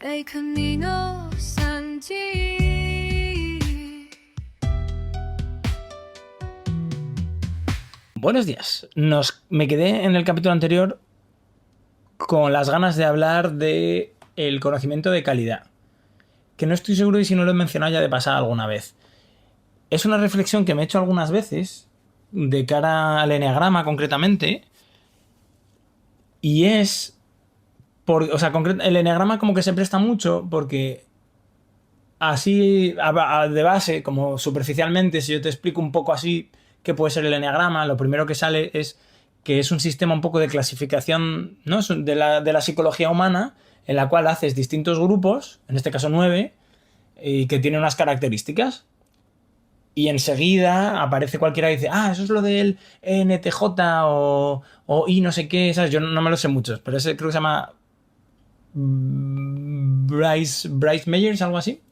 贝壳尼诺三季。Buenos días. Me quedé en el capítulo anterior con las ganas de hablar de el conocimiento de calidad, que no estoy seguro de si no lo he mencionado ya de pasada alguna vez. Es una reflexión que me he hecho algunas veces de cara al eneagrama concretamente, y es el eneagrama como que se presta mucho porque así de base, como superficialmente, si yo te explico un poco así qué puede ser el eneagrama, lo primero que sale es que es un sistema un poco de clasificación, ¿no? de la psicología humana, en la cual haces distintos grupos, en este caso 9, y que tienen unas características. Y enseguida aparece cualquiera y dice, eso es lo del NTJ o I no sé qué, ¿sabes? Yo no me lo sé muchos, pero ese creo que se llama Bryce Meyers, algo así.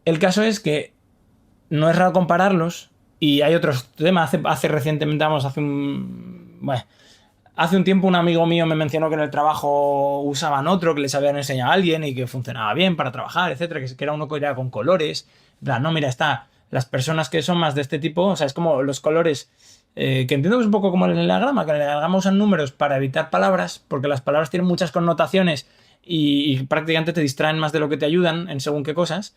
El caso es que no es raro compararlos y hay otros temas. Hace recientemente, hace un tiempo un amigo mío me mencionó que en el trabajo usaban otro que les habían enseñado a alguien y que funcionaba bien para trabajar, etcétera, que era uno que era con colores. En plan, no, mira, las personas que son más de este tipo, o sea, es como los colores, que entiendo que es un poco como el eneagrama, que en el eneagrama usan números para evitar palabras, porque las palabras tienen muchas connotaciones y prácticamente te distraen más de lo que te ayudan en según qué cosas.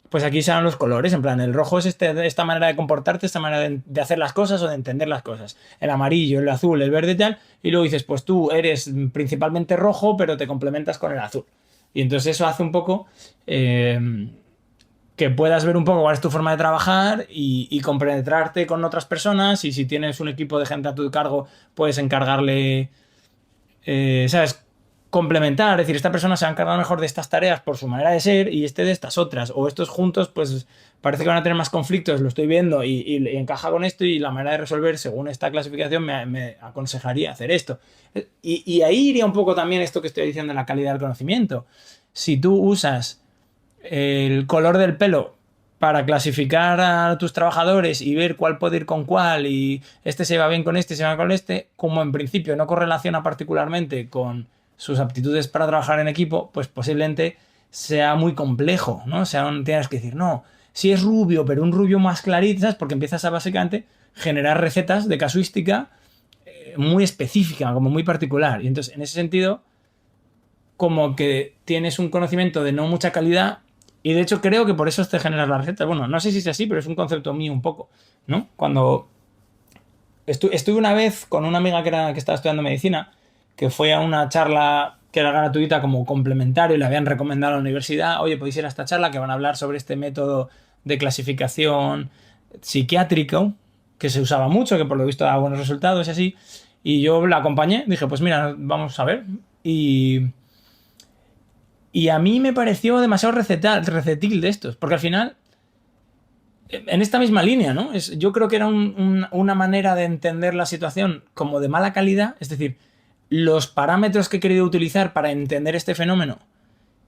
Pues aquí se dan los colores, en plan, el rojo es esta manera de comportarte, esta manera de hacer las cosas o de entender las cosas. El amarillo, el azul, el verde y tal, y luego dices, pues tú eres principalmente rojo, pero te complementas con el azul. Y entonces eso hace un poco que puedas ver un poco cuál es tu forma de trabajar y compenetrarte con otras personas, y si tienes un equipo de gente a tu cargo, puedes encargarle, ¿sabes? Complementar, es decir, esta persona se va a encargar mejor de estas tareas por su manera de ser y este de estas otras, o estos juntos pues parece que van a tener más conflictos, lo estoy viendo y encaja con esto, y la manera de resolver según esta clasificación me aconsejaría hacer esto. Y ahí iría un poco también esto que estoy diciendo de la calidad del conocimiento. Si tú usas el color del pelo para clasificar a tus trabajadores y ver cuál puede ir con cuál, y este se va bien con este, se va con este, como en principio no correlaciona particularmente con sus aptitudes para trabajar en equipo, pues posiblemente sea muy complejo, ¿no? Tienes que decir, no, si es rubio, pero un rubio más clarito, ¿sabes? Porque empiezas a básicamente generar recetas de casuística muy específica, como muy particular. Y entonces, en ese sentido, como que tienes un conocimiento de no mucha calidad, y de hecho creo que por eso te generas las recetas. Bueno, no sé si es así, pero es un concepto mío un poco, ¿no? Cuando estuve una vez con una amiga que estaba estudiando medicina, que fue a una charla que era gratuita como complementario y le habían recomendado a la universidad, oye, podéis ir a esta charla que van a hablar sobre este método de clasificación psiquiátrico que se usaba mucho, que por lo visto da buenos resultados y así, y yo la acompañé, dije, pues mira, vamos a ver, y a mí me pareció demasiado recetil de estos, porque al final, en esta misma línea, ¿no? Yo creo que era una manera de entender la situación como de mala calidad, es decir, los parámetros que he querido utilizar para entender este fenómeno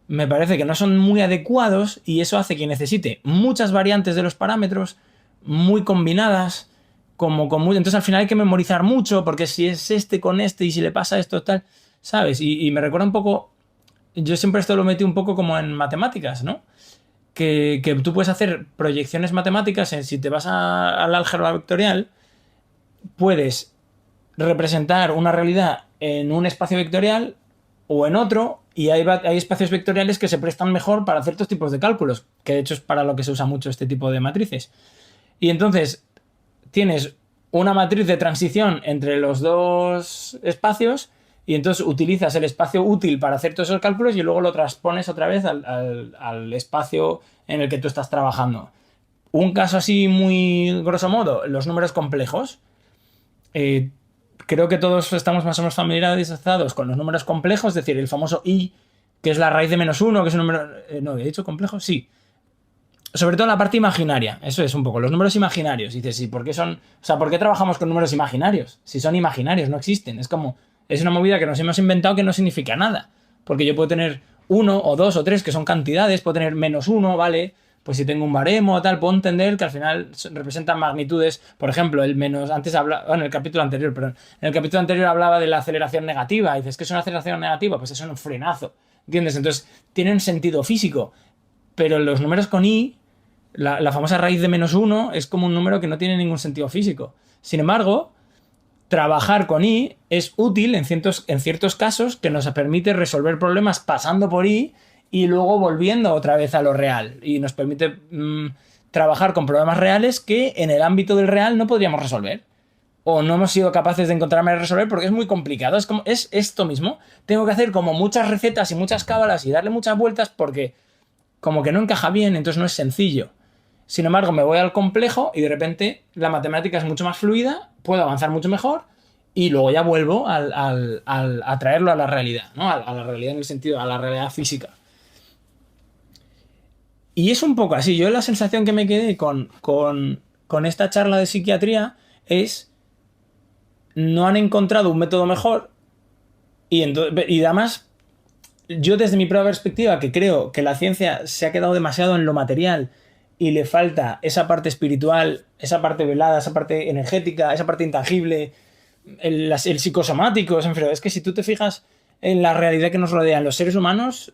me parece que no son muy adecuados, y eso hace que necesite muchas variantes de los parámetros, muy combinadas, entonces al final hay que memorizar mucho, porque si es este con este y si le pasa esto tal, ¿sabes? Y me recuerda un poco, yo siempre esto lo metí un poco como en matemáticas, ¿no? Que tú puedes hacer proyecciones matemáticas, si te vas al álgebra vectorial, puedes representar una realidad en un espacio vectorial o en otro, y hay espacios vectoriales que se prestan mejor para ciertos tipos de cálculos, que de hecho es para lo que se usa mucho este tipo de matrices. Y entonces tienes una matriz de transición entre los dos espacios, y entonces utilizas el espacio útil para hacer todos esos cálculos y luego lo transpones otra vez al espacio en el que tú estás trabajando. Un caso así muy grosso modo, los números complejos. Creo que todos estamos más o menos familiarizados con los números complejos, es decir, el famoso i, que es la raíz de -1, que es un número... ¿no he dicho complejo? Sí. Sobre todo en la parte imaginaria, eso es un poco, los números imaginarios. Y dices, ¿y por qué por qué trabajamos con números imaginarios? Si son imaginarios, no existen. Es una movida que nos hemos inventado que no significa nada. Porque yo puedo tener 1 o 2 o 3 que son cantidades, puedo tener -1, ¿vale? Pues si tengo un baremo o tal, puedo entender que al final representan magnitudes. Por ejemplo, antes hablaba, en el capítulo anterior, perdón. En el capítulo anterior hablaba de la aceleración negativa. Y dices, ¿qué es una aceleración negativa? Pues eso es un frenazo. ¿entiendes? Entonces, tienen sentido físico, pero los números con i, la famosa raíz de -1, es como un número que no tiene ningún sentido físico. Sin embargo, trabajar con i es útil en ciertos casos que nos permite resolver problemas pasando por i y luego volviendo otra vez a lo real. Y nos permite trabajar con problemas reales que en el ámbito del real no podríamos resolver. O no hemos sido capaces de encontrar manera de resolver porque es muy complicado. Es esto mismo. Tengo que hacer como muchas recetas y muchas cábalas y darle muchas vueltas porque como que no encaja bien, entonces no es sencillo. Sin embargo, me voy al complejo y de repente la matemática es mucho más fluida, puedo avanzar mucho mejor y luego ya vuelvo a traerlo a la realidad, ¿no? A la realidad en el sentido, a la realidad física. Y es un poco así. Yo la sensación que me quedé con esta charla de psiquiatría es no han encontrado un método mejor y además yo desde mi propia perspectiva que creo que la ciencia se ha quedado demasiado en lo material y le falta esa parte espiritual, esa parte velada, esa parte energética, esa parte intangible, el psicosomático, es que si tú te fijas en la realidad que nos rodea en los seres humanos,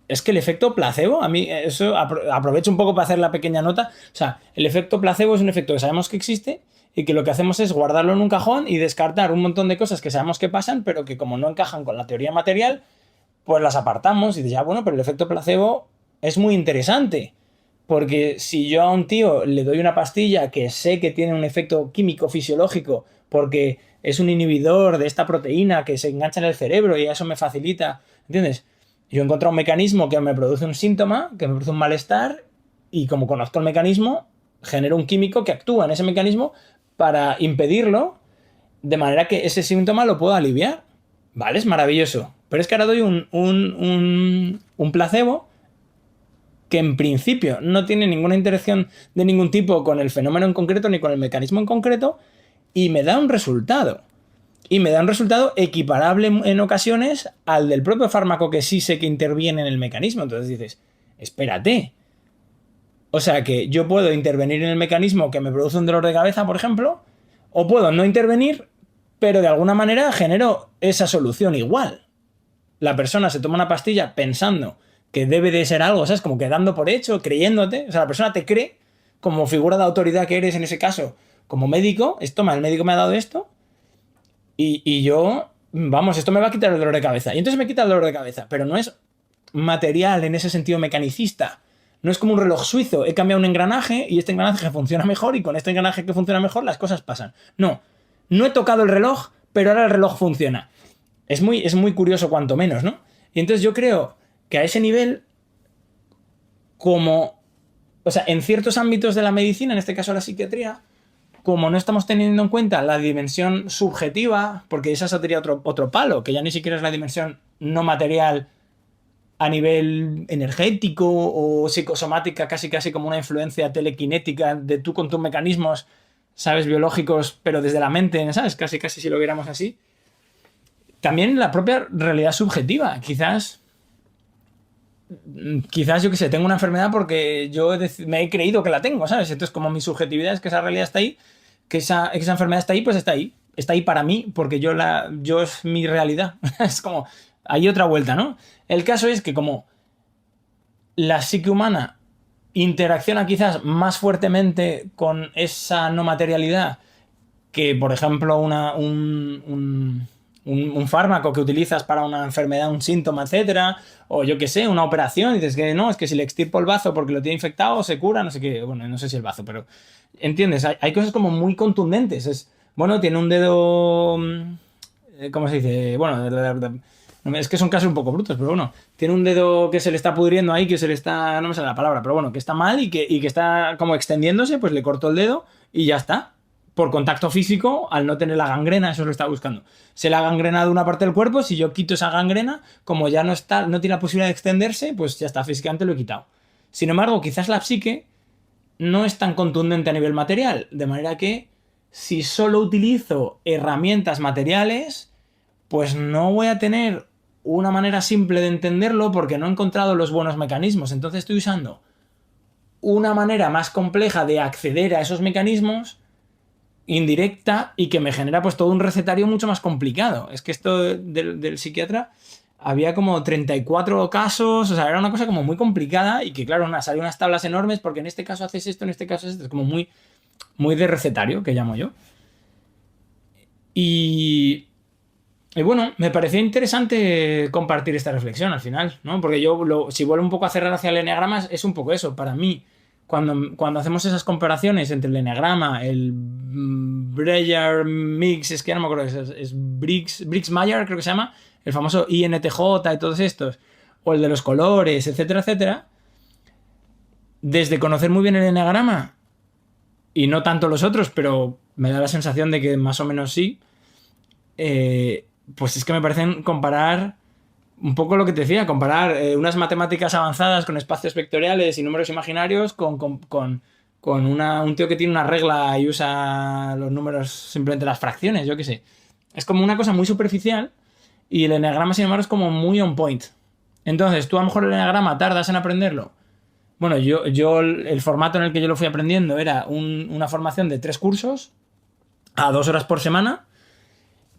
es que el efecto placebo, a mí eso aprovecho un poco para hacer la pequeña nota, o sea, el efecto placebo es un efecto que sabemos que existe y que lo que hacemos es guardarlo en un cajón y descartar un montón de cosas que sabemos que pasan, pero que como no encajan con la teoría material, pues las apartamos y dices, ya bueno, pero el efecto placebo es muy interesante. Porque si yo a un tío le doy una pastilla que sé que tiene un efecto químico fisiológico porque es un inhibidor de esta proteína que se engancha en el cerebro y eso me facilita, ¿entiendes? Yo he encontrado un mecanismo que me produce un síntoma, que me produce un malestar y como conozco el mecanismo, genero un químico que actúa en ese mecanismo para impedirlo de manera que ese síntoma lo pueda aliviar. Vale, es maravilloso. Pero es que ahora doy un placebo que en principio no tiene ninguna interacción de ningún tipo con el fenómeno en concreto ni con el mecanismo en concreto y me da un resultado. Y me da un resultado equiparable en ocasiones al del propio fármaco que sí sé que interviene en el mecanismo. Entonces dices, espérate. O sea que yo puedo intervenir en el mecanismo que me produce un dolor de cabeza, por ejemplo, o puedo no intervenir, pero de alguna manera genero esa solución igual. La persona se toma una pastilla pensando que debe de ser algo, ¿sabes? Como que dando por hecho, creyéndote. O sea, la persona te cree como figura de autoridad que eres en ese caso, como médico. Toma, el médico me ha dado esto y yo, vamos, esto me va a quitar el dolor de cabeza. Y entonces me quita el dolor de cabeza, pero no es material en ese sentido mecanicista. No es como un reloj suizo. He cambiado un engranaje y este engranaje funciona mejor y con este engranaje que funciona mejor las cosas pasan. No, no he tocado el reloj, pero ahora el reloj funciona. Es muy curioso cuanto menos, ¿no? Y entonces yo creo que a ese nivel, como, o sea, en ciertos ámbitos de la medicina, en este caso la psiquiatría, como no estamos teniendo en cuenta la dimensión subjetiva, porque esa sería otro palo, que ya ni siquiera es la dimensión no material a nivel energético o psicosomática, casi como una influencia telequinética de tú con tus mecanismos, ¿sabes? Biológicos, pero desde la mente, ¿sabes? Casi si lo viéramos así. También la propia realidad subjetiva. Quizás yo qué sé, tengo una enfermedad porque yo me he creído que la tengo, ¿sabes? Entonces, como mi subjetividad es que esa realidad está ahí, que esa enfermedad está ahí, pues está ahí. Está ahí para mí, porque yo es mi realidad. Es como, hay otra vuelta, ¿no? El caso es que como la psique humana interacciona quizás más fuertemente con esa no materialidad que, por ejemplo, un fármaco que utilizas para una enfermedad, un síntoma, etcétera, o yo qué sé, una operación, y dices que no, es que si le extirpo el bazo porque lo tiene infectado, se cura, no sé qué, bueno, no sé si el bazo, pero ¿entiendes? Hay cosas como muy contundentes. Bueno, tiene un dedo, ¿cómo se dice? Bueno, es que son casos un poco brutos, pero bueno, tiene un dedo que se le está pudriendo ahí, que se le está, no me sale la palabra, pero bueno, que está mal y que está como extendiéndose, pues le corto el dedo y ya está. Por contacto físico, al no tener la gangrena, eso lo está buscando. Se le ha gangrenado una parte del cuerpo, si yo quito esa gangrena, como ya no tiene la posibilidad de extenderse, pues ya está, físicamente lo he quitado. Sin embargo, quizás la psique no es tan contundente a nivel material, de manera que si solo utilizo herramientas materiales, pues no voy a tener una manera simple de entenderlo porque no he encontrado los buenos mecanismos. Entonces estoy usando una manera más compleja de acceder a esos mecanismos indirecta y que me genera pues todo un recetario mucho más complicado. Es que esto del psiquiatra había como 34 casos, o sea, era una cosa como muy complicada y que, claro, salían unas tablas enormes porque en este caso haces esto, en este caso haces esto, es como muy, muy de recetario, que llamo yo. Y, y bueno, me pareció interesante compartir esta reflexión al final, ¿no? Porque si vuelvo un poco a cerrar hacia el eneagrama, es un poco eso. Para mí, cuando hacemos esas comparaciones entre el eneagrama, el Breyer Mix, es que ya no me acuerdo, es Briggs-Meyer, creo que se llama, el famoso INTJ y todos estos, o el de los colores, etcétera, etcétera, desde conocer muy bien el eneagrama, y no tanto los otros, pero me da la sensación de que más o menos sí, pues es que me parecen comparar un poco lo que te decía, comparar unas matemáticas avanzadas con espacios vectoriales y números imaginarios con un tío que tiene una regla y usa los números, simplemente las fracciones, yo qué sé. Es como una cosa muy superficial y el eneagrama, sin embargo, es como muy on point. Entonces, tú a lo mejor el eneagrama tardas en aprenderlo. Bueno, el formato en el que yo lo fui aprendiendo era una formación de 3 cursos a 2 horas por semana.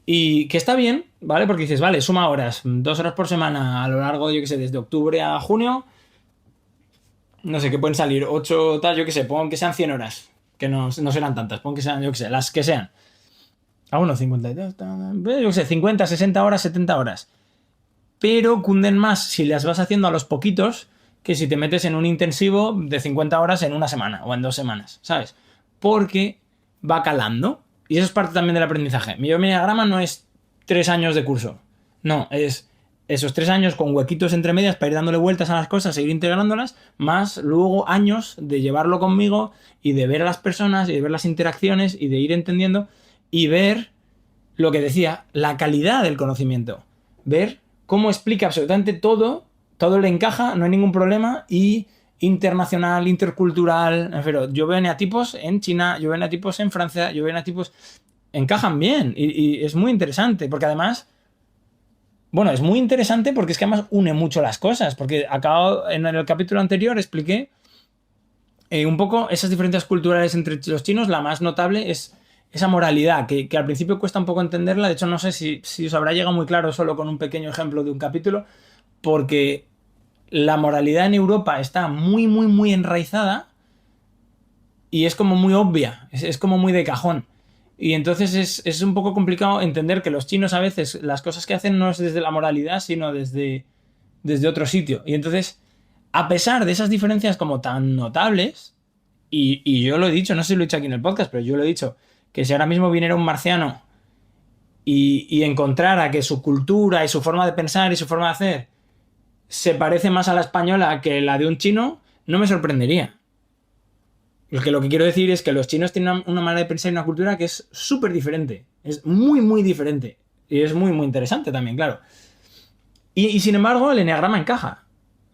Y que está bien, ¿vale? Porque dices, vale, suma horas, 2 horas por semana a lo largo, yo qué sé, desde octubre a junio. No sé, que pueden salir 8, tal, yo qué sé, pon que sean 100 horas. Que no serán tantas, pon que sean, yo qué sé, las que sean. Ah, bueno, 52, yo qué sé, 50, 60 horas, 70 horas. Pero cunden más si las vas haciendo a los poquitos que si te metes en un intensivo de 50 horas en una semana o en 2 semanas, ¿sabes? Porque va calando. Y eso es parte también del aprendizaje. Mi eneagrama no es 3 años de curso. No, es esos 3 años con huequitos entre medias para ir dándole vueltas a las cosas, seguir integrándolas, más luego años de llevarlo conmigo y de ver a las personas y de ver las interacciones y de ir entendiendo y ver lo que decía, la calidad del conocimiento. Ver cómo explica absolutamente todo le encaja, no hay ningún problema y internacional, intercultural, pero yo veo eneatipos en China, yo veo eneatipos en Francia, yo veo eneatipos, encajan bien y es muy interesante, porque además, bueno, es muy interesante porque es que además une mucho las cosas, porque acabo, en el capítulo anterior expliqué un poco esas diferencias culturales entre los chinos. La más notable es esa moralidad, que al principio cuesta un poco entenderla, de hecho no sé si os habrá llegado muy claro solo con un pequeño ejemplo de un capítulo, porque la moralidad en Europa está muy, muy, muy enraizada y es como muy obvia, es como muy de cajón. Y entonces es un poco complicado entender que los chinos a veces las cosas que hacen no es desde la moralidad, sino desde otro sitio. Y entonces, a pesar de esas diferencias como tan notables, y yo lo he dicho, no sé si lo he dicho aquí en el podcast, pero yo lo he dicho, que si ahora mismo viniera un marciano y encontrara que su cultura y su forma de pensar y su forma de hacer se parece más a la española que la de un chino, no me sorprendería. Lo que quiero decir es que los chinos tienen una manera de pensar y una cultura que es súper diferente. Es muy, muy diferente. Y es muy, muy interesante también, claro. Y sin embargo, el eneagrama encaja.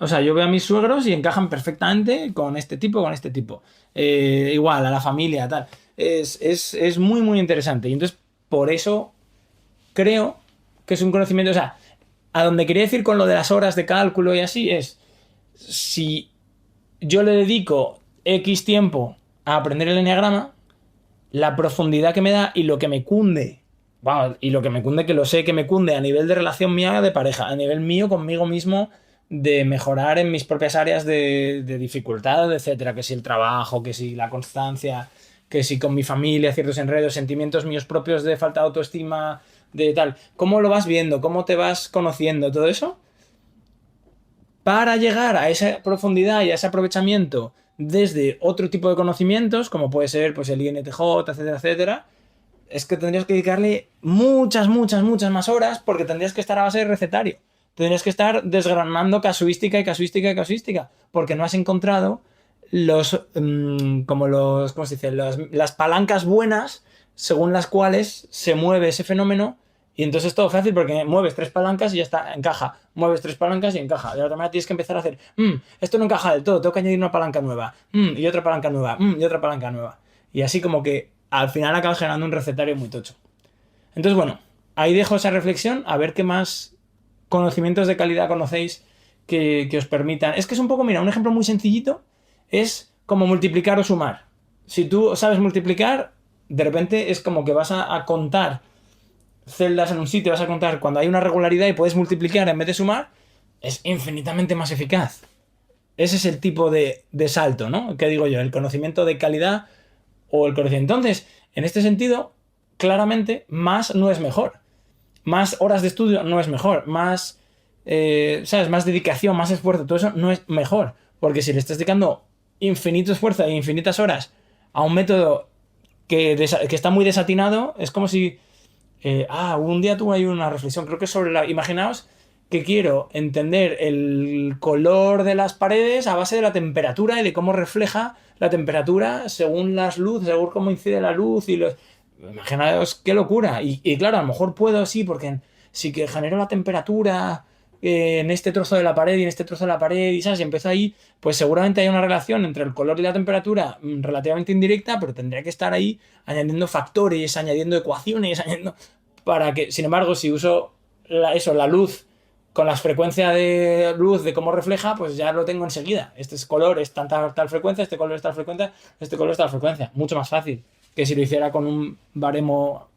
O sea, yo veo a mis suegros y encajan perfectamente con este tipo, con este tipo. Igual, a la familia, tal. Es muy, muy interesante. Y entonces, por eso creo que es un conocimiento. O sea, a donde quería decir con lo de las horas de cálculo y así es, si yo le dedico X tiempo a aprender el eneagrama, la profundidad que me da y lo que me cunde, bueno, y lo que me cunde, que lo sé que me cunde a nivel de relación mía de pareja, a nivel mío conmigo mismo, de mejorar en mis propias áreas de dificultad, etcétera, que si el trabajo, que si la constancia, que si con mi familia, ciertos enredos, sentimientos míos propios de falta de autoestima, de tal, cómo lo vas viendo, cómo te vas conociendo, todo eso, para llegar a esa profundidad y a ese aprovechamiento desde otro tipo de conocimientos, como puede ser pues el INTJ, etcétera, etcétera, es que tendrías que dedicarle muchas, muchas, muchas más horas porque tendrías que estar a base de recetario. Tendrías que estar desgranando casuística y casuística y casuística, porque no has encontrado ¿cómo se dice? Las palancas buenas según las cuales se mueve ese fenómeno. Y entonces es todo fácil porque mueves 3 palancas y ya está, encaja. Mueves 3 palancas y encaja. De la otra manera tienes que empezar a hacer, esto no encaja del todo, tengo que añadir una palanca nueva, y otra palanca nueva, y otra palanca nueva. Y así como que al final acabas generando un recetario muy tocho. Entonces, bueno, ahí dejo esa reflexión, a ver qué más conocimientos de calidad conocéis que os permitan. Es que es un poco, mira, un ejemplo muy sencillito es como multiplicar o sumar. Si tú sabes multiplicar, de repente es como que vas a contar celdas en un sitio, vas a contar cuando hay una regularidad y puedes multiplicar en vez de sumar, es infinitamente más eficaz. Ese es el tipo de salto, ¿no? ¿Qué digo yo? El conocimiento de calidad o el conocimiento. Entonces, en este sentido, claramente, más no es mejor. Más horas de estudio no es mejor. Más, ¿sabes? Más dedicación, más esfuerzo, todo eso no es mejor. Porque si le estás dedicando infinito esfuerzo e infinitas horas a un método que está muy desatinado, es como si... un día tuve ahí una reflexión, creo que sobre imaginaos que quiero entender el color de las paredes a base de la temperatura y de cómo refleja la temperatura según las luces, según cómo incide la luz y los... Imaginaos qué locura. Y claro, a lo mejor puedo, sí, porque sí que genero la temperatura en este trozo de la pared y en este trozo de la pared y ¿sabes? Y empiezo ahí, pues seguramente hay una relación entre el color y la temperatura relativamente indirecta, pero tendría que estar ahí añadiendo factores, añadiendo ecuaciones, añadiendo... Para que, sin embargo, si uso la luz con las frecuencias de luz de cómo refleja, pues ya lo tengo enseguida. Este es color es tal frecuencia, este color es tal frecuencia, este color es tal frecuencia. Mucho más fácil que si lo hiciera con un baremo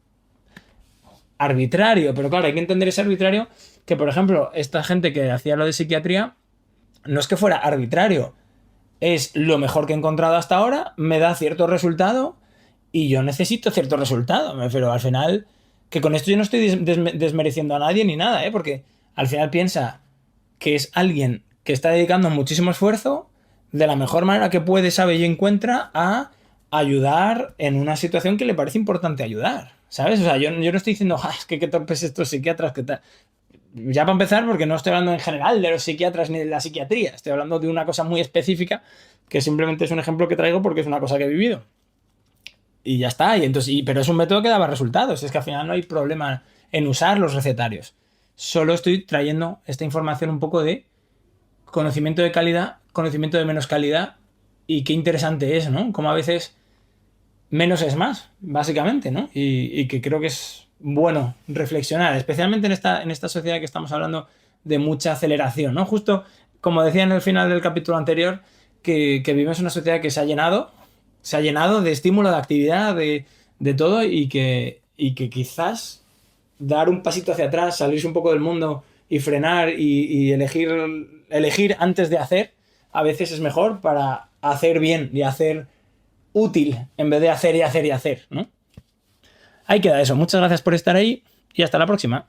arbitrario. Pero claro, hay que entender ese arbitrario que, por ejemplo, esta gente que hacía lo de psiquiatría, no es que fuera arbitrario, es lo mejor que he encontrado hasta ahora, me da cierto resultado y yo necesito cierto resultado. Pero al final, que con esto yo no estoy desmereciendo a nadie ni nada, ¿eh? Porque al final piensa que es alguien que está dedicando muchísimo esfuerzo de la mejor manera que puede, sabe y encuentra a ayudar en una situación que le parece importante ayudar, ¿sabes? O sea, yo no estoy diciendo, es que qué torpes estos psiquiatras, que tal. Ya para empezar, porque no estoy hablando en general de los psiquiatras ni de la psiquiatría, estoy hablando de una cosa muy específica que simplemente es un ejemplo que traigo porque es una cosa que he vivido. Y ya está, pero es un método que daba resultados, es que al final no hay problema en usar los recetarios. Solo estoy trayendo esta información un poco de conocimiento de calidad, conocimiento de menos calidad y qué interesante es, ¿no? Como a veces menos es más, básicamente, ¿no? Y que creo que es bueno reflexionar, especialmente en esta sociedad que estamos hablando de mucha aceleración, ¿no? Justo como decía en el final del capítulo anterior, que vivimos en una sociedad que se ha llenado de estímulo, de actividad, de todo y que quizás dar un pasito hacia atrás, salirse un poco del mundo y frenar y elegir antes de hacer, a veces es mejor para hacer bien y hacer útil en vez de hacer y hacer y hacer, ¿no? Ahí queda eso. Muchas gracias por estar ahí y hasta la próxima.